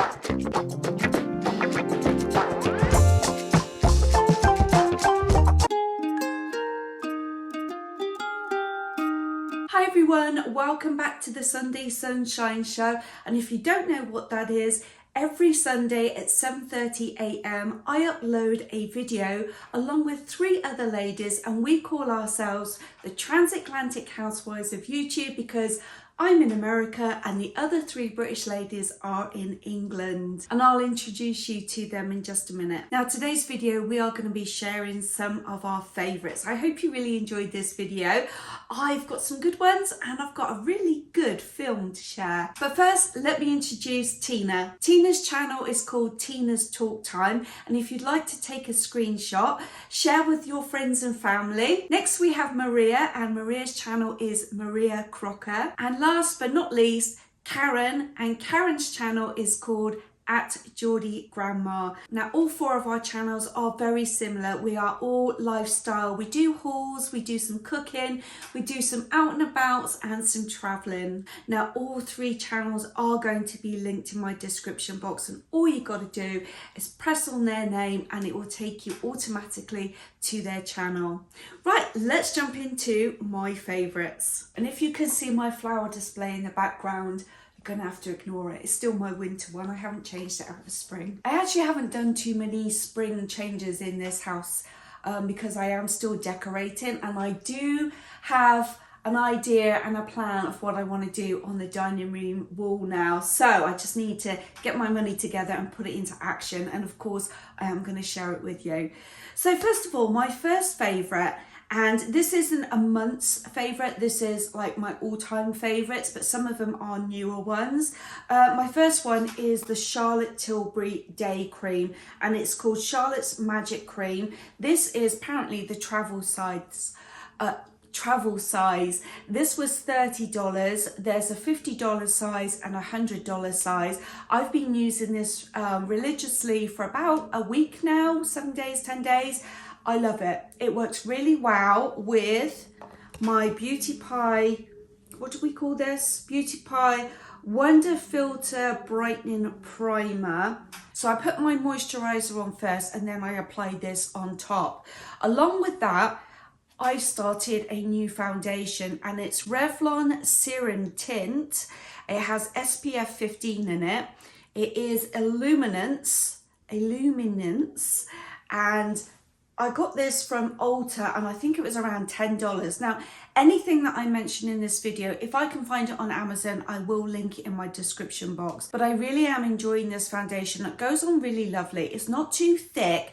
Hi everyone, welcome back to the Sunday Sunshine Show, and if you don't know what that is, every Sunday at 7:30 AM I upload a video along with 3 other ladies, and we call ourselves the Transatlantic Housewives of YouTube because I'm in America and the other 3 British ladies are in England, and I'll introduce you to them in just a minute. Now today's video we are going to be sharing some of our favourites. I hope you really enjoyed this video. I've got some good ones and I've got a really good film to share. But first let me introduce Tina. Tina's channel is called Tina's Talk Time, and if you'd like to take a screenshot, share with your friends and family. Next we have Maree, and Maree's channel is Maree Crocker. And last but not least, Karen, and Karen's channel is called @Geordie Grandma. Now all 4 of our channels are very similar. We are all lifestyle. We do hauls, we do some cooking, we do some out and abouts and some traveling. Now all 3 channels are going to be linked in my description box, and all you got to do is press on their name and it will take you automatically to their channel. Right, let's jump into my favorites. And if you can see my flower display in the background, gonna have to ignore it. It's still my winter one. I haven't changed it out of spring. I actually haven't done too many spring changes in this house because I am still decorating, and I do have an idea and a plan of what I want to do on the dining room wall now. So I just need to get my money together and put it into action, and of course I am going to share it with you. So first of all, my first favourite, and this isn't a month's favourite, this is like my all-time favourites, but some of them are newer ones. My first one is the Charlotte Tilbury Day Cream, and it's called Charlotte's Magic Cream. This is apparently the travel size. This was $30. There's a $50 size and a $100 size. I've been using this religiously for about a week now, 7 days, 10 days. I love it. It works really well with my Beauty Pie, what do we call this? Beauty Pie Wonder Filter Brightening Primer. So I put my moisturizer on first and then I apply this on top. Along with that, I started a new foundation, and it's Revlon Serum Tint. It has SPF 15 in it. It is Illuminance, and I got this from Ulta, and I think it was around $10. Now, anything that I mention in this video, if I can find it on Amazon, I will link it in my description box. But I really am enjoying this foundation. It goes on really lovely. It's not too thick.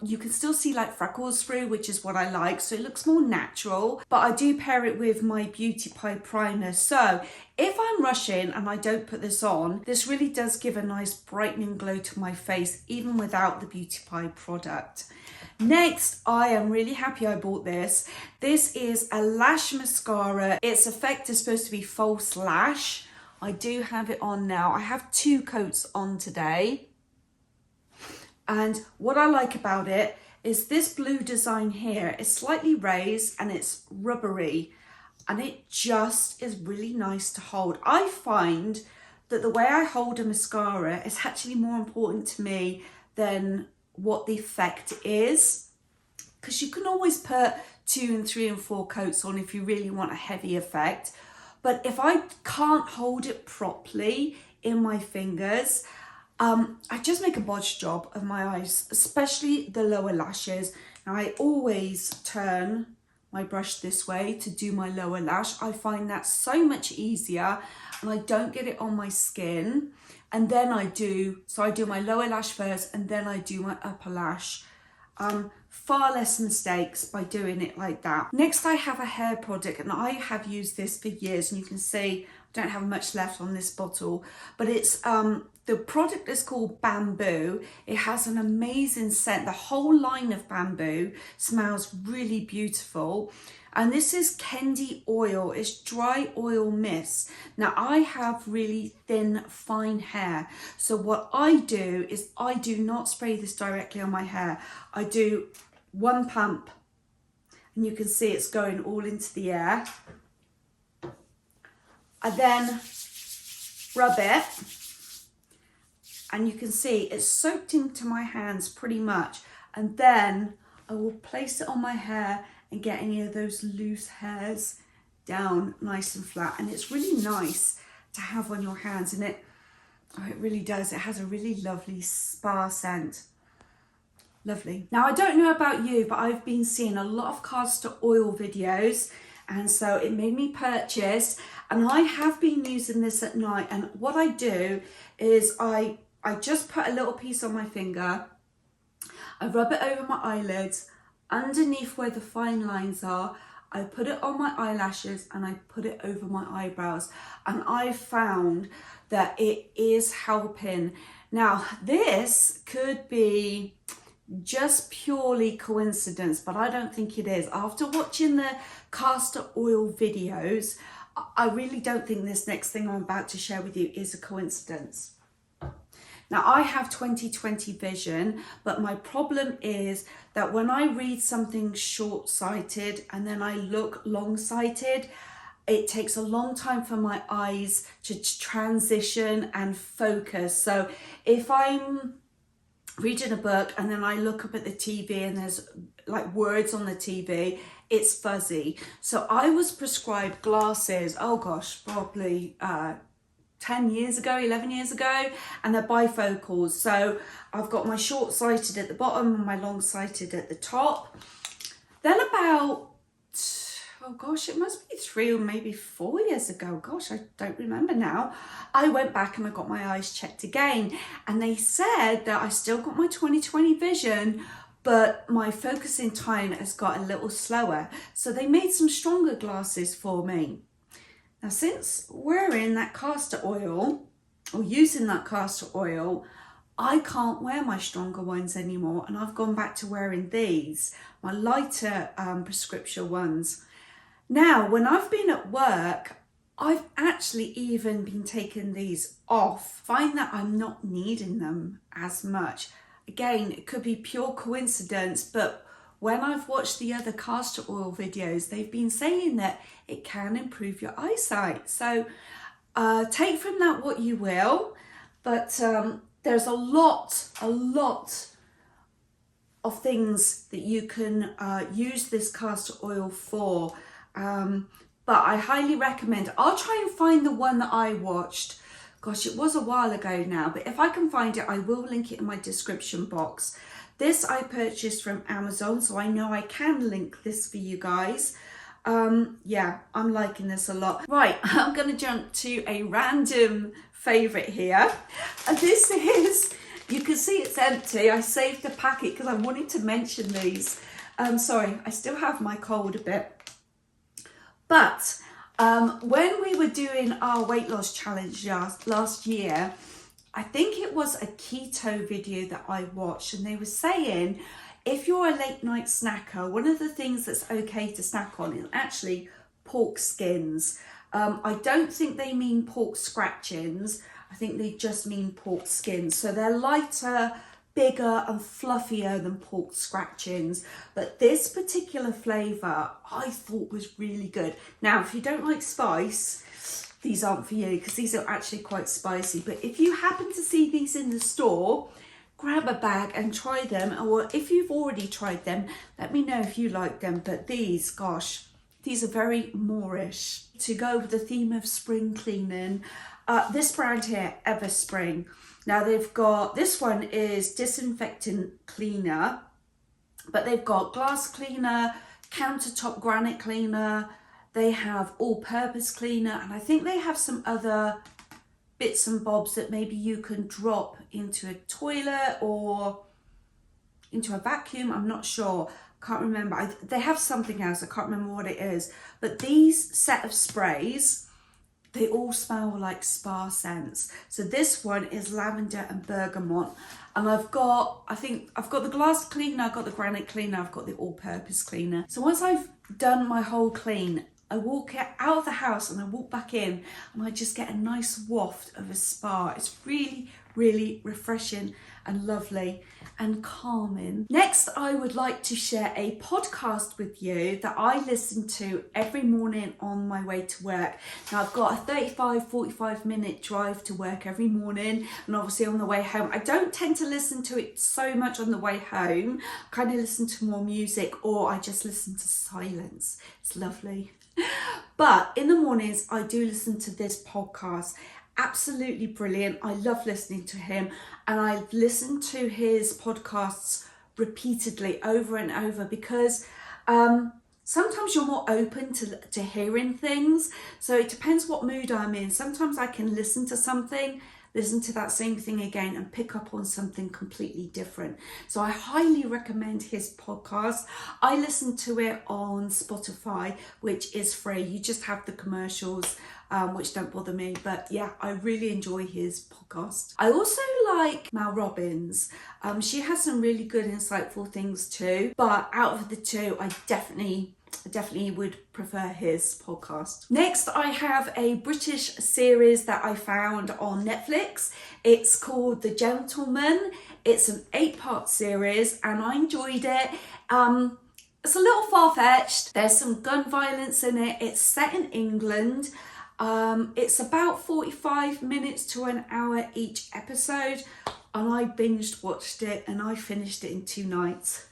You can still see like freckles through, which is what I like, so it looks more natural. But I do pair it with my Beauty Pie primer, so if I'm rushing and I don't put this on, this really does give a nice brightening glow to my face even without the Beauty Pie product. Next, I am really happy I bought this. This is a lash mascara. Its effect is supposed to be false lash. I do have it on now. I have 2 coats on today. And what I like about it is this blue design here is slightly raised and it's rubbery, and it just is really nice to hold. I find that the way I hold a mascara is actually more important to me than what the effect is, because you can always put 2 and 3 and 4 coats on if you really want a heavy effect. But if I can't hold it properly in my fingers, I just make a bodge job of my eyes, especially the lower lashes. Now I always turn my brush this way to do my lower lash. I find that so much easier, and I don't get it on my skin. And then I do my lower lash first and then I do my upper lash. Far less mistakes by doing it like that. Next I have a hair product, and I have used this for years, and you can see I don't have much left on this bottle, but it's the product is called Bamboo. It has an amazing scent. The whole line of Bamboo smells really beautiful. And this is Kendi oil. It's dry oil mist. Now I have really thin, fine hair. So what I do is I do not spray this directly on my hair. I do 1 pump, and you can see it's going all into the air. I then rub it and you can see it's soaked into my hands pretty much, and then I will place it on my hair and get any of those loose hairs down nice and flat. And it's really nice to have on your hands, and it really does. It has a really lovely spa scent. Lovely. Now, I don't know about you, but I've been seeing a lot of castor oil videos, and so it made me purchase, and I have been using this at night. And what I do is I just put a little piece on my finger, I rub it over my eyelids, underneath where the fine lines are, I put it on my eyelashes, and I put it over my eyebrows, and I found that it is helping. Now, this could be just purely coincidence, but I don't think it is. After watching the castor oil videos, I really don't think this next thing I'm about to share with you is a coincidence. Now, I have 20/20 vision, but my problem is that when I read something short-sighted and then I look long-sighted, it takes a long time for my eyes to transition and focus. So if I'm reading a book and then I look up at the TV and there's like words on the TV, it's fuzzy. So I was prescribed glasses, oh gosh, probably 10 years ago, 11 years ago, and they're bifocals. So I've got my short-sighted at the bottom and my long-sighted at the top. Then about, oh gosh, it must be 3 or maybe 4 years ago, gosh, I don't remember now, I went back and I got my eyes checked again, and they said that I still got my 20/20 vision, but my focusing time has got a little slower. So they made some stronger glasses for me. Now, since wearing that castor oil, or using that castor oil, I can't wear my stronger ones anymore, and I've gone back to wearing these, my lighter prescription ones. Now, when I've been at work, I've actually even been taking these off. Find that I'm not needing them as much. Again, it could be pure coincidence, but when I've watched the other castor oil videos, they've been saying that it can improve your eyesight. So take from that what you will, but there's a lot of things that you can use this castor oil for. But I highly recommend, I'll try and find the one that I watched. Gosh, it was a while ago now, but if I can find it, I will link it in my description box. This I purchased from Amazon, so I know I can link this for you guys. Yeah, I'm liking this a lot. Right, I'm going to jump to a random favourite here. And this is, you can see it's empty. I saved the packet because I wanted to mention these. Sorry, I still have my cold a bit. But when we were doing our weight loss challenge last year, I think it was a keto video that I watched, and they were saying if you're a late night snacker, one of the things that's okay to snack on is actually pork skins. I don't think they mean pork scratchings. I think they just mean pork skins. So they're lighter, bigger and fluffier than pork scratchings. But this particular flavour I thought was really good. Now, if you don't like spice, these aren't for you because these are actually quite spicy. But if you happen to see these in the store, grab a bag and try them. Or if you've already tried them, let me know if you like them. But these, gosh, these are very Moorish. To go with the theme of spring cleaning, this brand here, Everspring. Now they've got, this one is disinfectant cleaner, but they've got glass cleaner, countertop granite cleaner, they have all-purpose cleaner, and I think they have some other bits and bobs that maybe you can drop into a toilet or into a vacuum. I'm not sure, can't remember. They have something else, I can't remember what it is. But these set of sprays, they all smell like spa scents. So this one is lavender and bergamot. And I've got, I think I've got the glass cleaner, I've got the granite cleaner, I've got the all-purpose cleaner. So once I've done my whole clean, I walk out of the house and I walk back in and I just get a nice waft of a spa. It's really, really refreshing and lovely and calming. Next, I would like to share a podcast with you that I listen to every morning on my way to work. Now, I've got a 45 minute drive to work every morning, and obviously on the way home. I don't tend to listen to it so much on the way home. I kind of listen to more music, or I just listen to silence. It's lovely. But in the mornings, I do listen to this podcast. Absolutely brilliant. I love listening to him, and I've listened to his podcasts repeatedly over and over because sometimes you're more open to hearing things. So it depends what mood I'm in. Sometimes I can listen to something, listen to that same thing again and pick up on something completely different. So I highly recommend his podcast. I listen to it on Spotify, which is free. You just have the commercials, which don't bother me. But yeah, I really enjoy his podcast. I also like Mel Robbins. She has some really good, insightful things too. But out of the two, I definitely would prefer his podcast. Next, I have a British series that I found on Netflix. It's called The Gentleman. It's an 8-part series and I enjoyed it. It's a little far-fetched. There's some gun violence in it. It's set in England. It's about 45 minutes to an hour each episode, and I binged watched it and I finished it in 2 nights.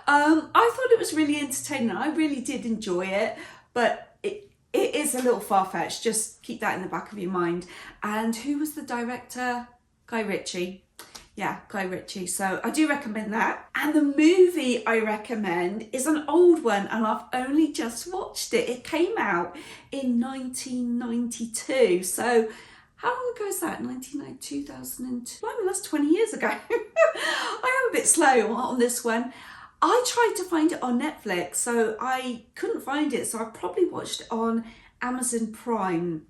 I thought it was really entertaining. I really did enjoy it, but it is a little far-fetched. Just keep that in the back of your mind. And who was the director? Guy Ritchie. Yeah, Guy Ritchie. So I do recommend that. And the movie I recommend is an old one, and I've only just watched it. It came out in 1992. So how long ago is that? 2002? Blimey, that's 20 years ago. I am a bit slow on this one. I tried to find it on Netflix, so I couldn't find it. So I probably watched it on Amazon Prime.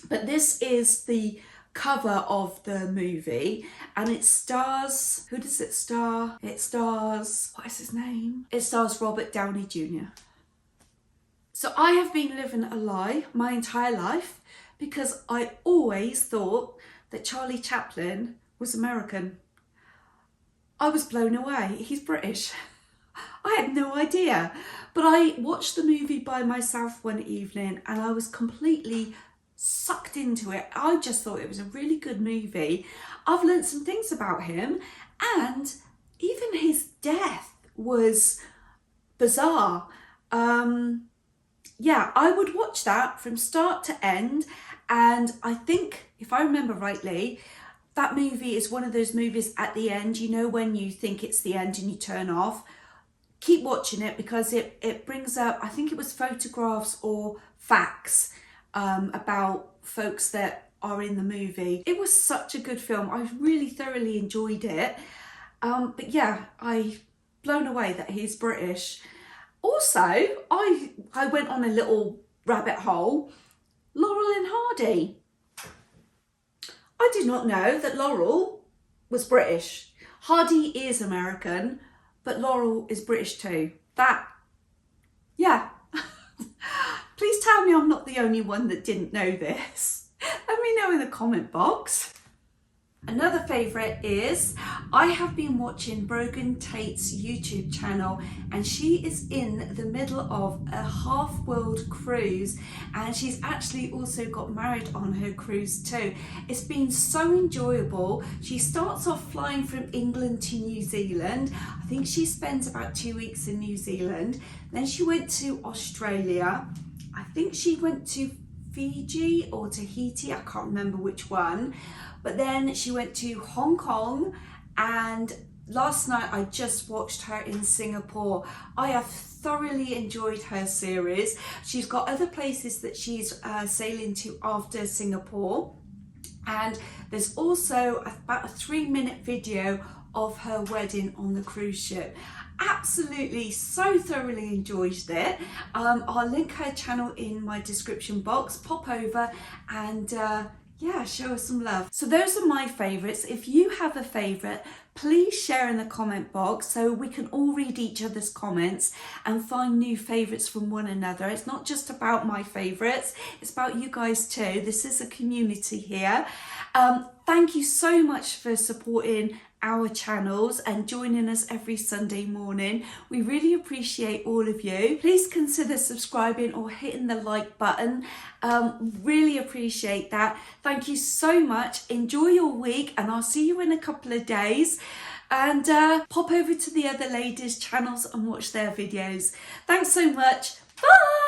But this is the cover of the movie, and it stars, who does it star? It stars, what is his name? It stars Robert Downey Jr. So I have been living a lie my entire life because I always thought that Charlie Chaplin was American. I was blown away. He's British. I had no idea. But I watched the movie by myself one evening and I was completely sucked into it. I just thought it was a really good movie. I've learned some things about him, and even his death was bizarre. Yeah, I would watch that from start to end, and I think, if I remember rightly, that movie is one of those movies at the end, you know, when you think it's the end and you turn off. Keep watching it because it brings up, I think it was photographs or facts about folks that are in the movie. It was such a good film. I really thoroughly enjoyed it. But yeah, I blown away that he's British. Also, I went on a little rabbit hole. Laurel and Hardy. I did not know that Laurel was British. Hardy is American, but Laurel is British too. Yeah. Please tell me I'm not the only one that didn't know this. Let me know in the comment box. Another favourite is, I have been watching Brogan Tate's YouTube channel, and she is in the middle of a half-world cruise, and she's actually also got married on her cruise too. It's been so enjoyable. She starts off flying from England to New Zealand. I think she spends about 2 weeks in New Zealand. Then she went to Australia. I think she went to Fiji or Tahiti, I can't remember which one. But then she went to Hong Kong, and last night I just watched her in Singapore. I have thoroughly enjoyed her series. She's got other places that she's sailing to after Singapore. And there's also about a 3-minute video of her wedding on the cruise ship. Absolutely, so thoroughly enjoyed it. I'll link her channel in my description box. Pop over and yeah, show us some love. So those are my favourites. If you have a favourite, please share in the comment box so we can all read each other's comments and find new favourites from one another. It's not just about my favourites, it's about you guys too. This is a community here. Thank you so much for supporting our channels and joining us every Sunday morning. We really appreciate all of you. Please consider subscribing or hitting the like button. Really appreciate that. Thank you so much. Enjoy your week, and I'll see you in a couple of days. And pop over to the other ladies' channels and watch their videos. Thanks so much. Bye.